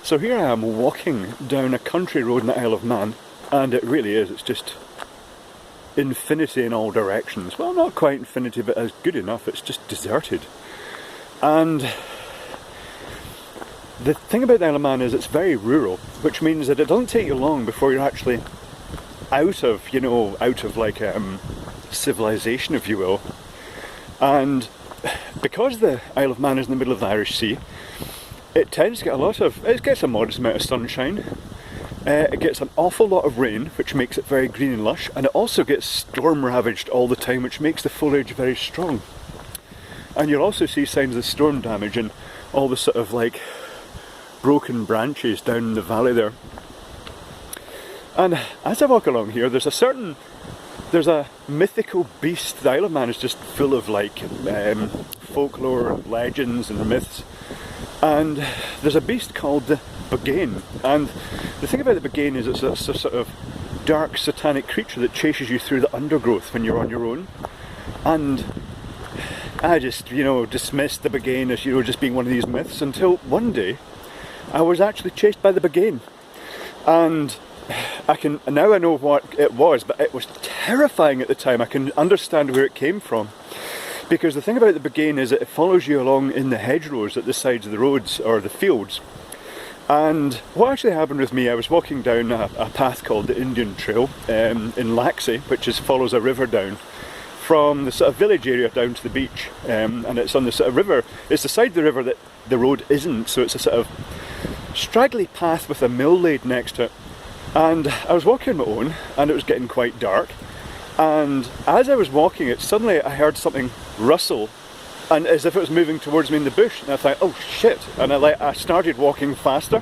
So here I am walking down a country road in the Isle of Man, and it really is, it's just infinity in all directions. Well, not quite infinity, but it's good enough, it's just deserted. And the thing about the Isle of Man is it's very rural, which means that it doesn't take you long before you're actually out of, you know, like civilization, if you will. And because the Isle of Man is in the middle of the Irish Sea, it tends to get it gets a modest amount of sunshine, it gets an awful lot of rain, which makes it very green and lush, and it also gets storm ravaged all the time, which makes the foliage very strong. And you'll also see signs of storm damage and all the sort of like broken branches down in the valley there. And as I walk along here, there's a mythical beast. The Isle of Man is just full of like folklore, legends and myths. And there's a beast called the Buggane. And the thing about the Buggane is it's a sort of dark satanic creature that chases you through the undergrowth when you're on your own. And I just, you know, dismissed the Buggane as, you know, just being one of these myths until one day I was actually chased by the Buggane. And now I know what it was, but it was terrifying at the time. I can understand where it came from. Because the thing about the Buggane is that it follows you along in the hedgerows at the sides of the roads or the fields. And what actually happened with me, I was walking down a path called the Indian Trail in Laxey, which follows a river down from the sort of village area down to the beach. And it's on the sort of river, it's the side of the river that the road isn't, so it's a sort of straggly path with a mill laid next to it. And I was walking on my own, and it was getting quite dark. And as I was walking it, suddenly I heard something rustle, and as if it was moving towards me in the bush. And I thought, oh shit! And I started walking faster.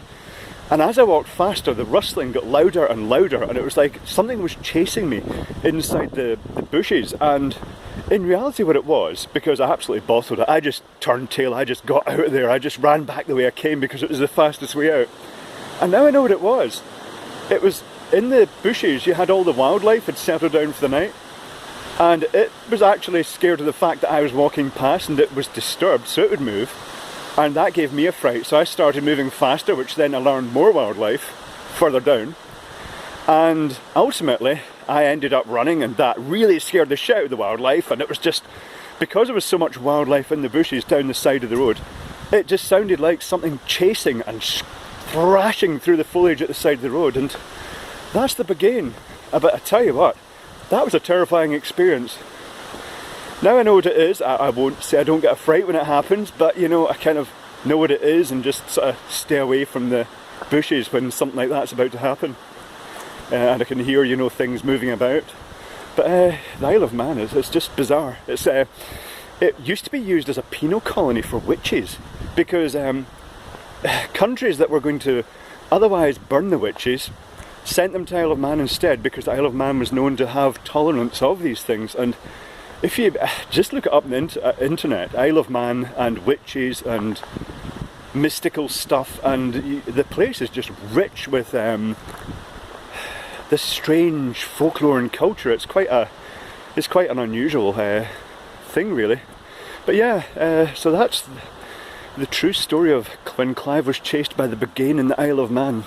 And as I walked faster, the rustling got louder and louder, and it was like something was chasing me inside the bushes. And in reality what it was, because I absolutely bottled it, I just turned tail, I just got out of there, I just ran back the way I came because it was the fastest way out. And now I know what it was. It was in the bushes, you had all the wildlife had settled down for the night, and it was actually scared of the fact that I was walking past and it was disturbed, so it would move, and that gave me a fright. So I started moving faster, which then alarmed more wildlife further down, and ultimately I ended up running, and that really scared the shit out of the wildlife. And it was just, because there was so much wildlife in the bushes down the side of the road, it just sounded like something chasing and thrashing through the foliage at the side of the road. And that's the Buggane. But I tell you what, that was a terrifying experience. Now I know what it is. I won't say I don't get a fright when it happens, but you know, I kind of know what it is and just sort of stay away from the bushes when something like that's about to happen. And I can hear, you know, things moving about. But the Isle of Man it's just bizarre. It used to be used as a penal colony for witches, because countries that were going to otherwise burn the witches sent them to Isle of Man instead, because the Isle of Man was known to have tolerance of these things. And if you just look it up on the internet, Isle of Man and witches and mystical stuff, and the place is just rich with this strange folklore and culture. It's quite an unusual thing, really. But yeah, so that's the true story of when Clive was chased by the Buggane in the Isle of Man.